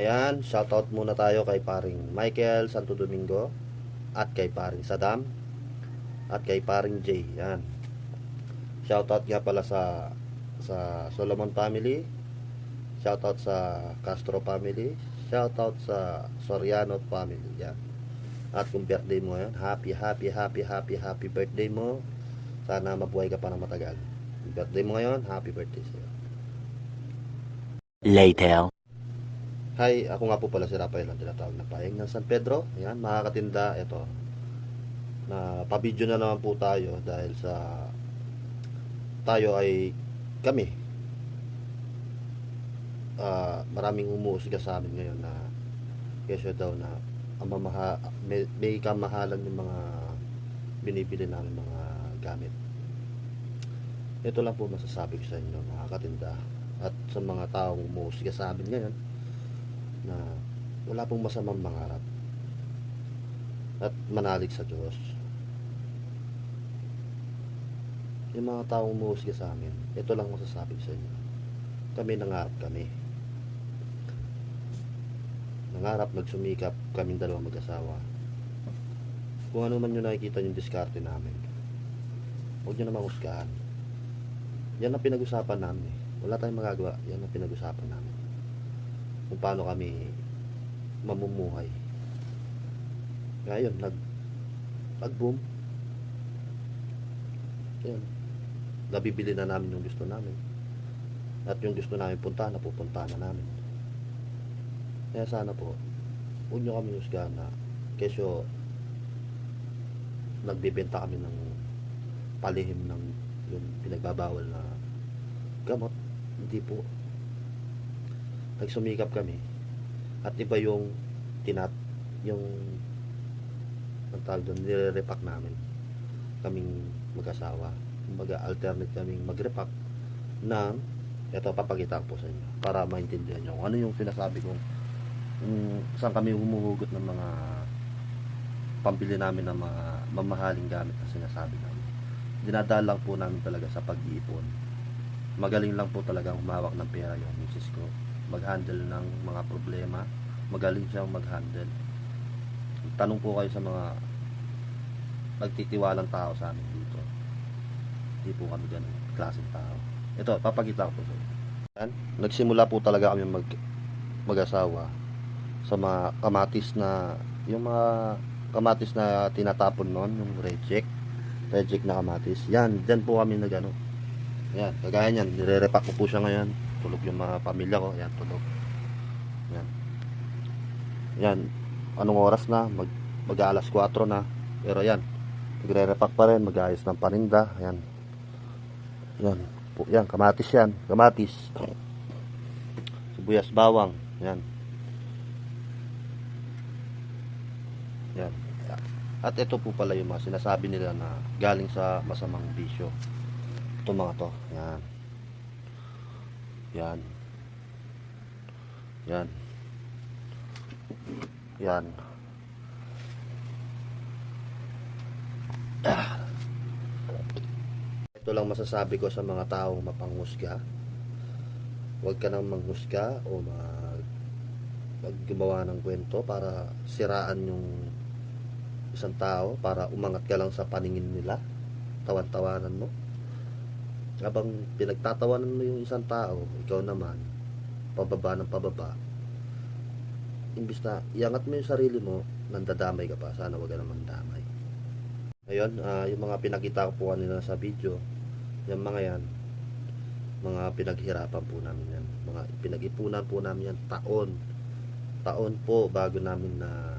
Ayan, shoutout muna tayo kay paring Michael Santo Domingo at kay paring Sadam at kay paring Jay. Yan. Shoutout nga pala sa Solomon family. Shoutout sa Castro family. Shoutout sa Soriano family. Yan. At kung birthday mo yan, happy birthday mo. Sana mabuhay ka pa ng matagal. Kung birthday mo ngayon, happy birthday sa'yo. Later. Hi, ako nga po pala si Rafael, ang tinatawag na Paeng ng San Pedro. Ayan, makakatinda, ito. Na pa-video na naman po tayo dahil sa tayo ay kami. Maraming umuusga sa amin ngayon na kesyo daw na may kamahalan yung mga binibili namin mga gamit. Ito lang po masasabi ko sa inyo, mga katinda, at sa mga taong umuusga sa amin ngayon na wala pong masamang mangarap at manalig sa Diyos. Yung mga taong umuusga sa amin, ito lang masasabi ko sa inyo, kami nangarap kami. Nangarap, nagsumikap kaming dalawang mag-asawa. Kung ano man yung nakikita yung diskarte namin, huwag nyo namang husgahan. Yan ang pinag-usapan namin eh. Wala tayong magagawa. Yan ang pinag-usapan namin. Kung paano kami mamumuhay. Kaya yun, nag-boom. Yan. Nabibili na namin yung gusto namin. At yung gusto namin puntahan, napupuntahan na namin. Kaya sana po, huwag nyo kami husgahan na kesyo nagbibenta kami ng palihim ng yung pinagbabawal na gamot. Hindi po. Nagsumikap kami at iba yung yung ang tawag doon, nire-repack namin kaming mag-asawa. Kumbaga alternate kaming mag-repack ng ito, papakita ko po sa inyo para maintindihan nyo ano yung sinasabi kong saan kami humuhugot ng mga pambili namin ng mga mamahaling gamit na sinasabi namin. Dinadaan lang po namin talaga sa pag-iipon. Magaling lang po talaga humawak ng pera yung misis ko. Mag-handle ng mga problema. Magaling siyang mag-handle. Tanong po kayo sa mga nagtitiwalang tao sa amin dito. Hindi po kami ganun klaseng tao. Ito, papakita ko po sa inyo. Yan. Nagsimula po talaga kami mag-asawa sa mga kamatis na yung mga kamatis na tinatapon noon, yung reject na kamatis. Yan, dyan po kami nagano. Yan, kagaya niyan, nire-repack ko po siya ngayon. Tulog yung mga pamilya ko, yan, tulog. Yan. Yan, anong oras na? Mag-alas 4 na. Pero yan, nagre-repack pa rin, mag-ayos ng paninda. Yan. Yan, po, yan, kamatis yan. Kamatis. Sibuyas, bawang. Yan. Yan. At ito po pala yung mga sinasabi nila na galing sa masamang bisyo. Ito mga to. Yan. Yan. Yan. Yan. Ito lang masasabi ko sa mga taong mapanghusga. Huwag ka nang manghusga o maggumawa ng kwento para siraan yung isang tao, para umangat ka lang sa paningin nila, tawan-tawanan mo. Habang pinagtatawanan mo yung isang tao, ikaw naman pababa ng pababa, imbis na iangat mo yung sarili mo, nandadamay ka pa. Sana wag ka naman damay. Ngayon, yung mga pinakita ko po kanina sa video, yung mga yan, mga pinaghirapan po namin yan, mga pinag-ipunan po namin yan taon po bago namin na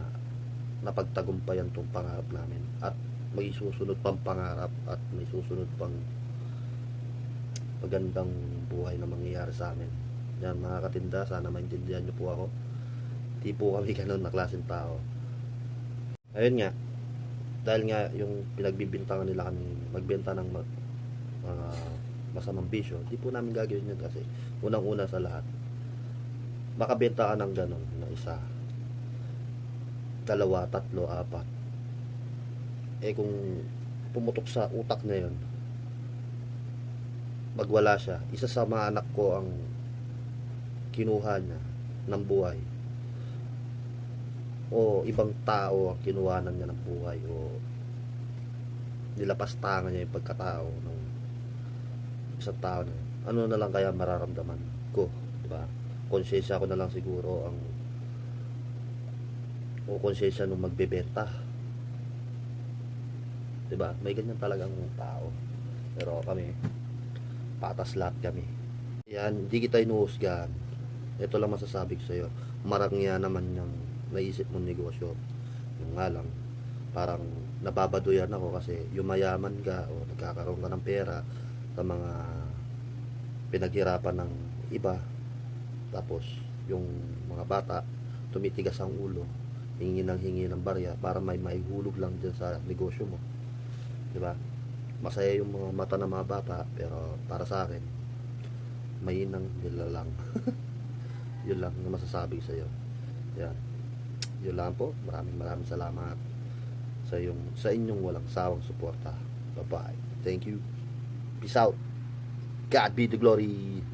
napagtagumpayan tong pangarap namin, at may susunod pang pangarap at may susunod pang magandang buhay na mangyayari sa amin. Yan mga katinda, sana maintindihan nyo po ako. Di po kami ganun na klaseng tao. Ayun nga, dahil nga yung pinagbibintangan nila kami magbenta ng mga masamang bisyo, di po namin gagawin yun kasi unang-una sa lahat, makabenta ka ng ganun na isa, dalawa, tatlo, apat, kung pumutok sa utak na yun, magwala siya. Isa sa mga anak ko ang kinuha niya ng buhay, o ibang tao ang kinuhanan niya ng buhay o nilapastangan niya yung pagkatao ng isang tao na yun, ano na lang kaya mararamdaman ko, di ba? Konsensya ko na lang siguro ang o konsensya nung magbebenta, di ba? May ganyan talagang tao. Pero kami, patas lahat kami. Yan, hindi kita inuhusgahan. Ito lang masasabi ko sa'yo. Marangya naman yung naisip mong negosyo. Yung nga lang, parang nababaduyan ako kasi yumayaman ka o nagkakaroon ka ng pera sa mga pinaghirapan ng iba. Tapos, yung mga bata, tumitigas ang ulo, hingi ng barya para may maihulog lang dyan sa negosyo mo. Diba? Masaya yung mga mata ng mga bata, pero para sa akin, mainang nila lang. Yun lang na masasabi sa iyo. Yan. Yun lang po. Maraming salamat sa inyong walang sawang suporta. Bye-bye. Thank you. Peace out. God be the glory.